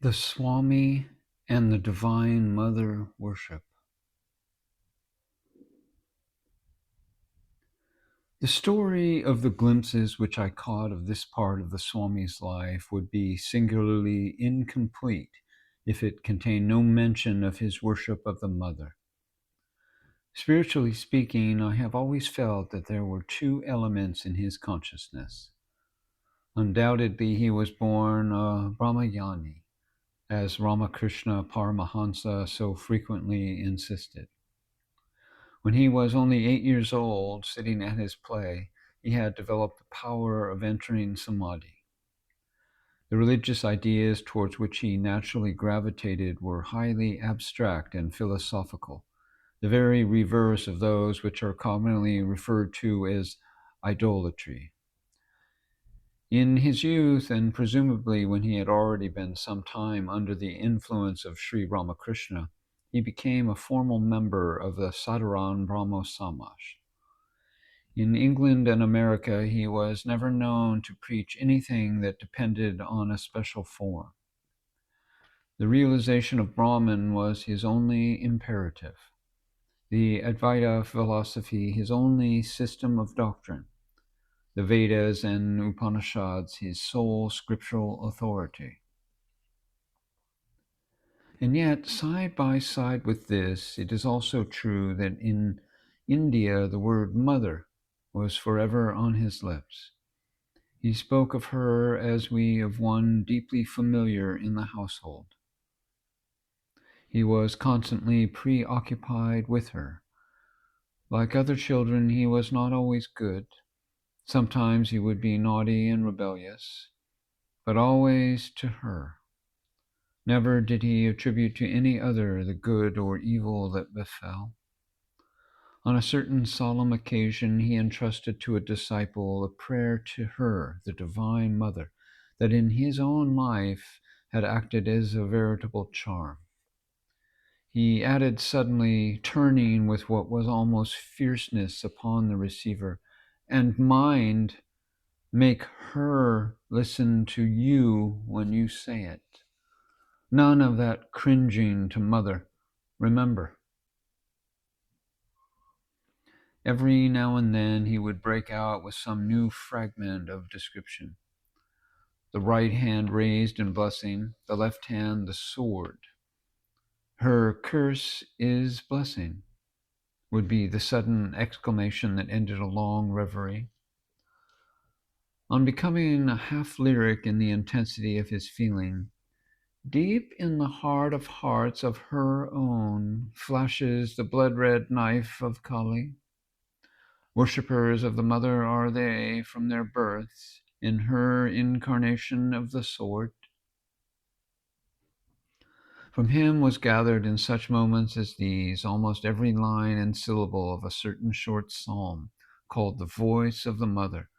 The Swami and the Divine Mother Worship. The story of the glimpses which I caught of this part of the Swami's life would be singularly incomplete if it contained no mention of his worship of the Mother. Spiritually speaking, I have always felt that there were two elements in his consciousness. Undoubtedly, he was born a Brahmayani, as Ramakrishna Paramahansa so frequently insisted. When he was only 8 years old, sitting at his play, he had developed the power of entering samadhi. The religious ideas towards which he naturally gravitated were highly abstract and philosophical, the very reverse of those which are commonly referred to as idolatry. In his youth, and presumably when he had already been some time under the influence of Sri Ramakrishna, he became a formal member of the Sadharan Brahmo Samaj. In England and America, he was never known to preach anything that depended on a special form. The realization of Brahman was his only imperative, the Advaita philosophy his only system of doctrine, the Vedas and Upanishads his sole scriptural authority. And yet, side by side with this, it is also true that in India the word mother was forever on his lips. He spoke of her as we of one deeply familiar in the household. He was constantly preoccupied with her. Like other children, he was not always good. Sometimes he would be naughty and rebellious, but always to her. Never did he attribute to any other the good or evil that befell. On a certain solemn occasion, he entrusted to a disciple a prayer to her, the Divine Mother, that in his own life had acted as a veritable charm. He added suddenly, turning with what was almost fierceness upon the receiver, "And mind, make her listen to you when you say it. None of that cringing to mother. Remember." Every now and then he would break out with some new fragment of description. The right hand raised in blessing, the left hand the sword. "Her curse is blessing," would be the sudden exclamation that ended a long reverie. On becoming a half lyric in the intensity of his feeling, deep in the heart of hearts of her own flashes the blood-red knife of Kali. Worshippers of the Mother are they from their births, in her incarnation of the sword. From him was gathered in such moments as these almost every line and syllable of a certain short psalm called The Voice of the Mother,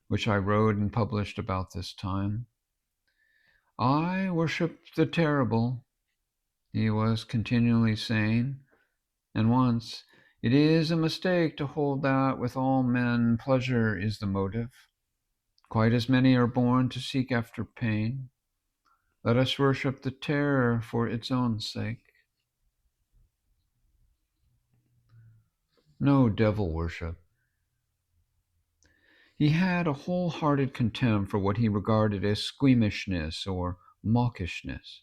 which I wrote and published about this time. "I worship the terrible," he was continually saying, and once, "It is a mistake to hold that with all men pleasure is the motive. Quite as many are born to seek after pain. Let us worship the terror for its own sake." No devil worship. He had a wholehearted contempt for what he regarded as squeamishness or mawkishness.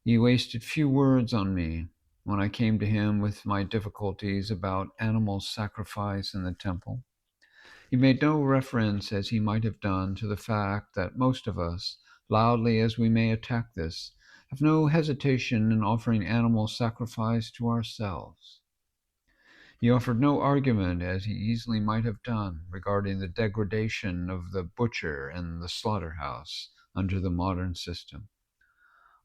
He wasted few words on me when I came to him with my difficulties about animal sacrifice in the temple. He made no reference, as he might have done, to the fact that most of us, loudly as we may attack this, have no hesitation in offering animal sacrifice to ourselves. He offered no argument, as he easily might have done, regarding the degradation of the butcher and the slaughterhouse under the modern system.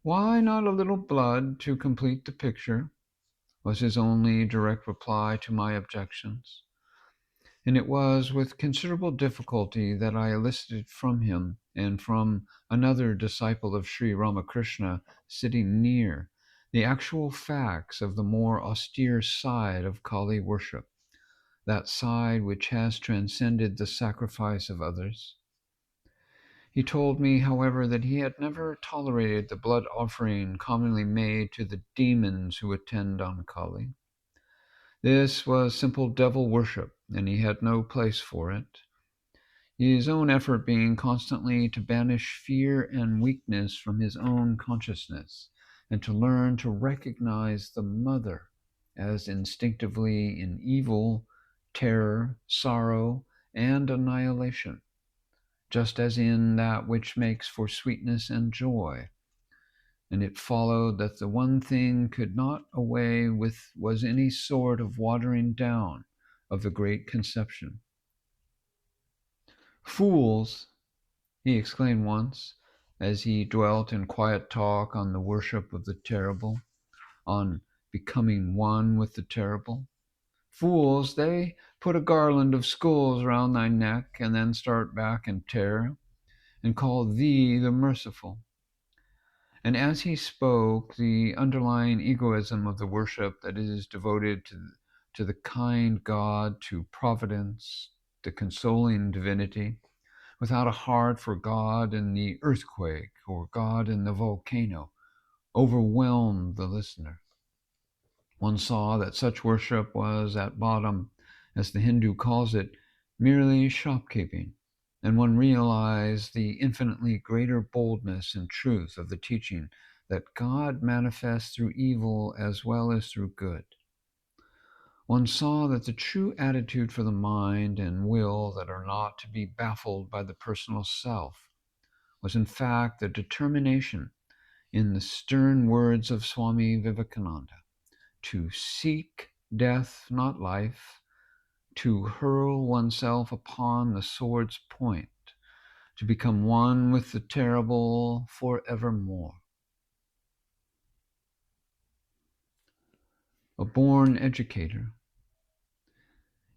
"Why not a little blood to complete the picture?" was his only direct reply to my objections. And it was with considerable difficulty that I elicited from him and from another disciple of Sri Ramakrishna sitting near the actual facts of the more austere side of Kali worship, that side which has transcended the sacrifice of others. He told me, however, that he had never tolerated the blood offering commonly made to the demons who attend on Kali. This was simple devil worship, and he had no place for it, his own effort being constantly to banish fear and weakness from his own consciousness, and to learn to recognize the mother as instinctively in evil, terror, sorrow, and annihilation, just as in that which makes for sweetness and joy. And it followed that the one thing could not away with was any sort of watering down of the great conception. Fools, he exclaimed once, as he dwelt in quiet talk on the worship of the terrible, on becoming one with the terrible. Fools, they put a garland of skulls round thy neck, and then start back in terror, and call thee the merciful. And as he spoke, the underlying egoism of the worship that is devoted to the kind God, to providence, the consoling divinity, without a heart for God in the earthquake or God in the volcano, overwhelmed the listener. One saw that such worship was at bottom, as the Hindu calls it, merely shopkeeping, and one realized the infinitely greater boldness and truth of the teaching that God manifests through evil as well as through good. One saw that the true attitude for the mind and will that are not to be baffled by the personal self was in fact the determination, in the stern words of Swami Vivekananda, to seek death, not life, to hurl oneself upon the sword's point, to become one with the terrible forevermore. A born educator.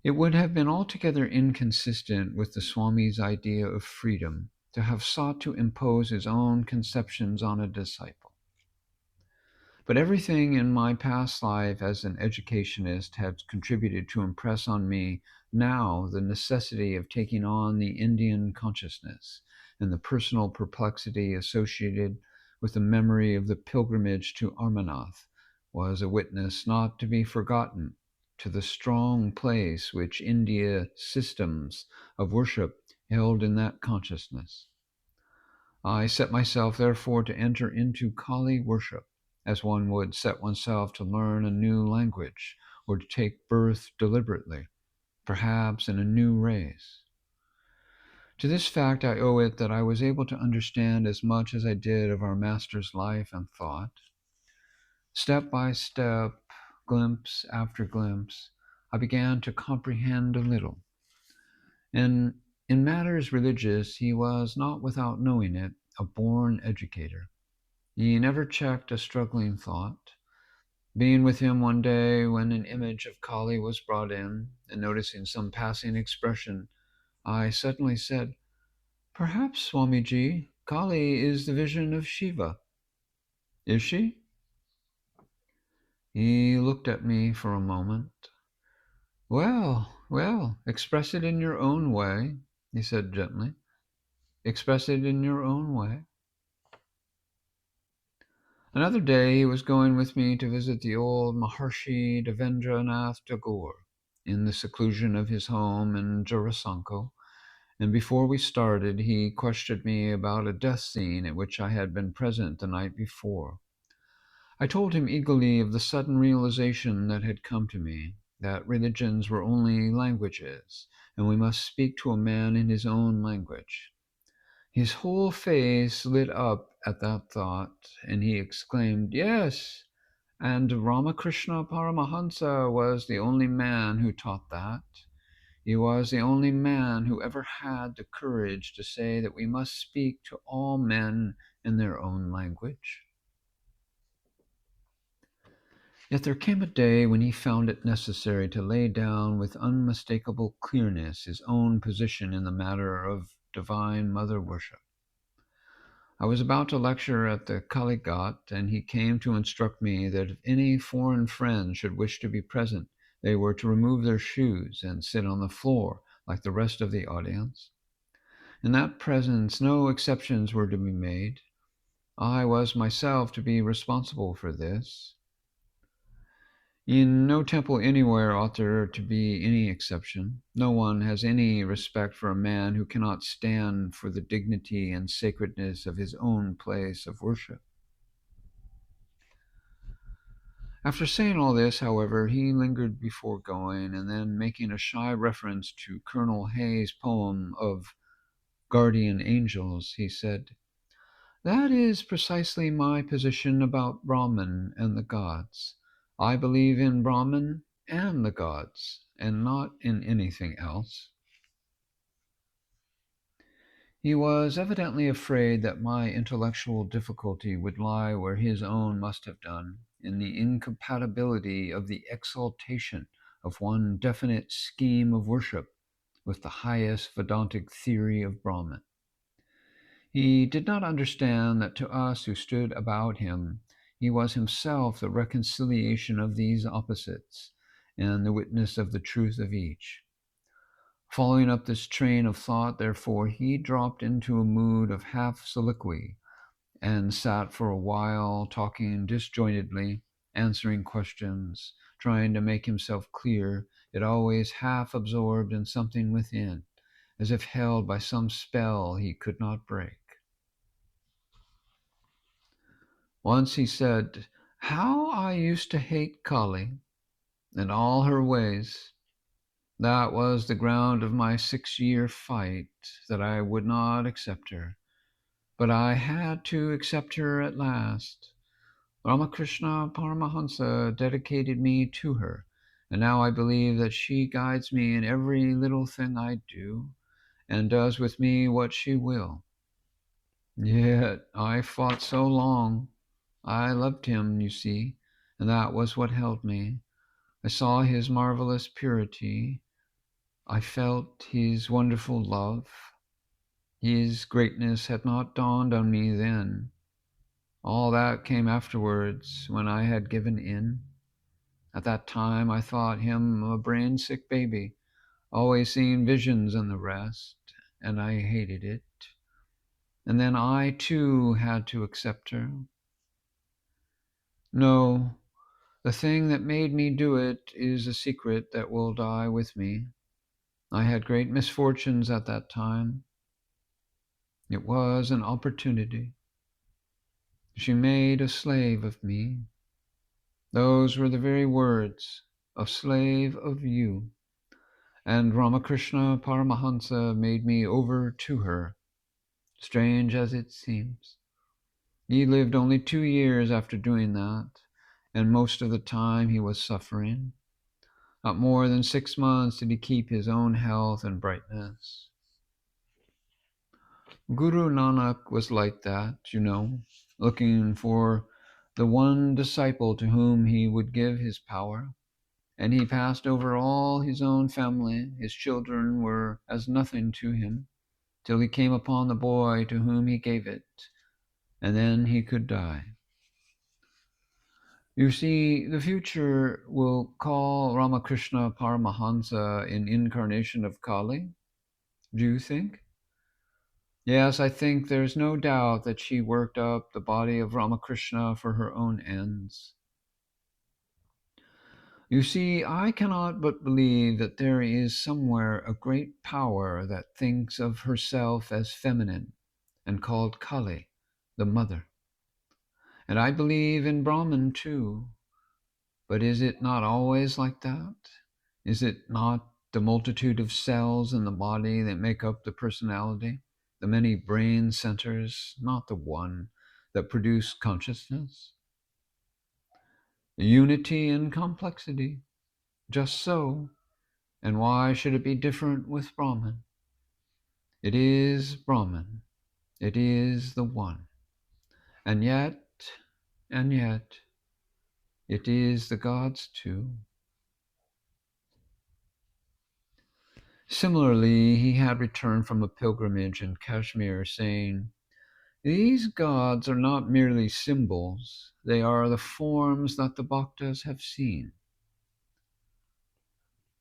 It would have been altogether inconsistent with the Swami's idea of freedom to have sought to impose his own conceptions on a disciple. But everything in my past life as an educationist had contributed to impress on me now the necessity of taking on the Indian consciousness, and the personal perplexity associated with the memory of the pilgrimage to Amarnath was a witness not to be forgotten to the strong place which India systems of worship held in that consciousness. I set myself, therefore, to enter into Kali worship, as one would set oneself to learn a new language or to take birth deliberately, perhaps in a new race. To this fact I owe it that I was able to understand as much as I did of our Master's life and thought. Step by step, glimpse after glimpse, I began to comprehend a little. And in matters religious, he was, not without knowing it, a born educator. He never checked a struggling thought. Being with him one day when an image of Kali was brought in, and noticing some passing expression, I suddenly said, "Perhaps, Swamiji, Kali is the vision of Shiva." "Is she?" He looked at me for a moment. Well, express it in your own way," he said gently. "Express it in your own way." Another day he was going with me to visit the old Maharshi Narendranath Datta in the seclusion of his home in Jarasanko, and before we started he questioned me about a death scene at which I had been present the night before. I told him eagerly of the sudden realization that had come to me, that religions were only languages, and we must speak to a man in his own language. His whole face lit up at that thought, and he exclaimed, "Yes, and Ramakrishna Paramahansa was the only man who taught that. He was the only man who ever had the courage to say that we must speak to all men in their own language." Yet there came a day when he found it necessary to lay down with unmistakable clearness his own position in the matter of divine mother worship. I was about to lecture at the Kalighat, and he came to instruct me that if any foreign friends should wish to be present, they were to remove their shoes and sit on the floor like the rest of the audience. In that presence, no exceptions were to be made. I was myself to be responsible for this. In no temple anywhere ought there to be any exception. No one has any respect for a man who cannot stand for the dignity and sacredness of his own place of worship. After saying all this, however, he lingered before going, and then, making a shy reference to Colonel Hay's poem of Guardian Angels, he said, "That is precisely my position about Brahman and the gods. I believe in Brahman and the gods, and not in anything else." He was evidently afraid that my intellectual difficulty would lie where his own must have done, in the incompatibility of the exaltation of one definite scheme of worship with the highest Vedantic theory of Brahman. He did not understand that to us who stood about him, he was himself the reconciliation of these opposites and the witness of the truth of each. Following up this train of thought, therefore, he dropped into a mood of half soliloquy and sat for a while talking disjointedly, answering questions, trying to make himself clear, yet always half absorbed in something within, as if held by some spell he could not break. Once he said, "How I used to hate Kali and all her ways. That was the ground of my 6-year fight, that I would not accept her. But I had to accept her at last. Ramakrishna Paramahansa dedicated me to her, and now I believe that she guides me in every little thing I do, and does with me what she will. Yet I fought so long. I loved him, you see, and that was what held me. I saw his marvelous purity. I felt his wonderful love. His greatness had not dawned on me then. All that came afterwards, when I had given in. At that time I thought him a brain-sick baby, always seeing visions and the rest, and I hated it. And then I, too, had to accept her. No, the thing that made me do it is a secret that will die with me. I had great misfortunes at that time. It was an opportunity. She made a slave of me. Those were the very words, a slave of you. And Ramakrishna Paramahansa made me over to her, strange as it seems. He lived only 2 years after doing that, and most of the time he was suffering. Not more than 6 months did he keep his own health and brightness. Guru Nanak was like that, looking for the one disciple to whom he would give his power, and he passed over all his own family. His children were as nothing to him, till he came upon the boy to whom he gave it, and then he could die. You see, the future will call Ramakrishna Paramahansa an incarnation of Kali, do you think? Yes, I think there's no doubt that she worked up the body of Ramakrishna for her own ends. You see, I cannot but believe that there is somewhere a great power that thinks of herself as feminine and called Kali, the mother. And I believe in Brahman too. But is it not always like that? Is it not the multitude of cells in the body that make up the personality? The many brain centers, not the one, that produce consciousness? Unity in complexity, just so. And why should it be different with Brahman? It is Brahman. It is the one. And yet, it is the gods too. Similarly, he had returned from a pilgrimage in Kashmir, saying, "These gods are not merely symbols, they are the forms that the bhaktas have seen."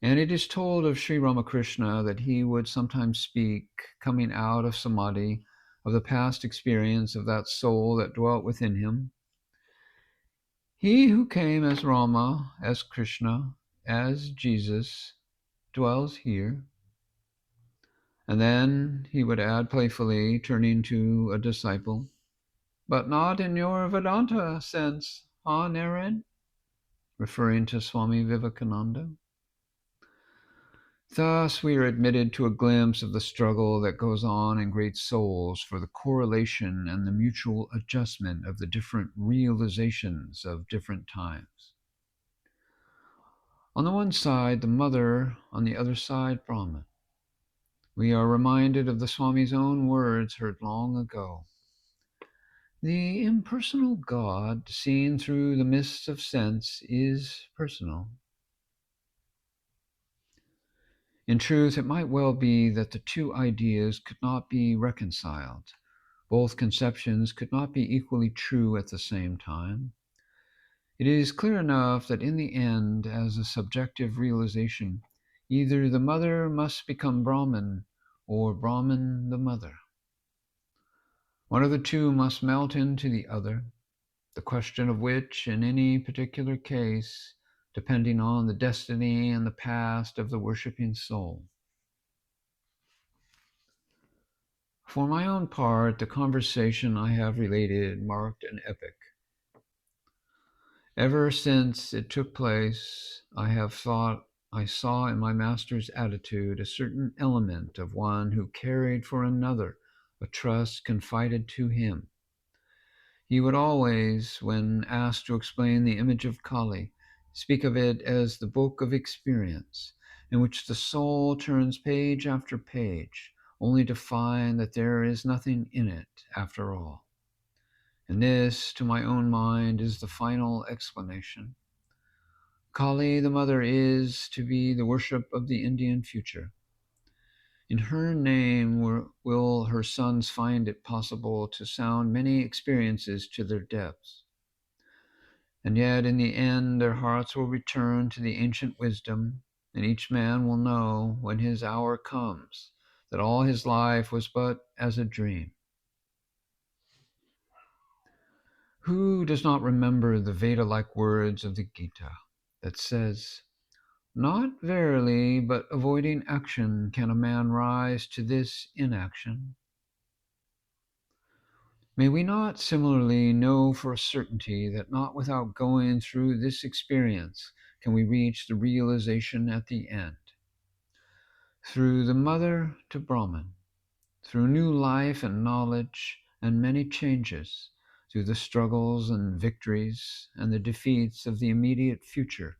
And it is told of Sri Ramakrishna that he would sometimes speak, coming out of samadhi, of the past experience of that soul that dwelt within him. He who came as Rama, as Krishna, as Jesus, dwells here. And then he would add playfully, turning to a disciple, but not in your Vedanta sense, huh, Naren? Referring to Swami Vivekananda. Thus, we are admitted to a glimpse of the struggle that goes on in great souls for the correlation and the mutual adjustment of the different realizations of different times. On the one side, the mother, on the other side, Brahman. We are reminded of the Swami's own words heard long ago. The impersonal God, seen through the mists of sense, is personal. In truth, it might well be that the two ideas could not be reconciled. Both conceptions could not be equally true at the same time. It is clear enough that in the end, as a subjective realization, either the mother must become Brahman or Brahman the mother. One of the two must melt into the other, the question of which, in any particular case, depending on the destiny and the past of the worshipping soul. For my own part, the conversation I have related marked an epoch. Ever since it took place, I have thought I saw in my master's attitude a certain element of one who carried for another a trust confided to him. He would always, when asked to explain the image of Kali, speak of it as the book of experience, in which the soul turns page after page, only to find that there is nothing in it after all. And this, to my own mind, is the final explanation. Kali, the mother, is to be the worship of the Indian future. In her name will her sons find it possible to sound many experiences to their depths. And yet, in the end, their hearts will return to the ancient wisdom, and each man will know, when his hour comes, that all his life was but as a dream. Who does not remember the Veda-like words of the Gita that says, "Not verily, but avoiding action can a man rise to this inaction"? May we not similarly know for a certainty that not without going through this experience can we reach the realization at the end. Through the mother to Brahman, through new life and knowledge and many changes, through the struggles and victories and the defeats of the immediate future,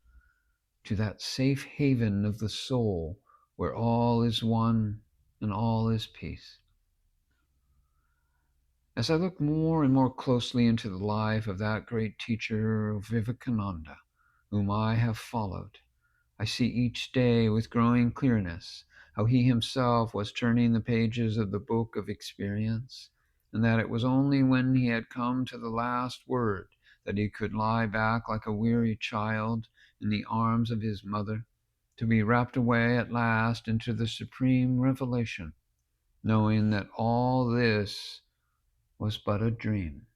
to that safe haven of the soul where all is one and all is peace. As I look more and more closely into the life of that great teacher, Vivekananda, whom I have followed, I see each day with growing clearness how he himself was turning the pages of the book of experience, and that it was only when he had come to the last word that he could lie back like a weary child in the arms of his mother, to be wrapped away at last into the supreme revelation, knowing that all this was but a dream.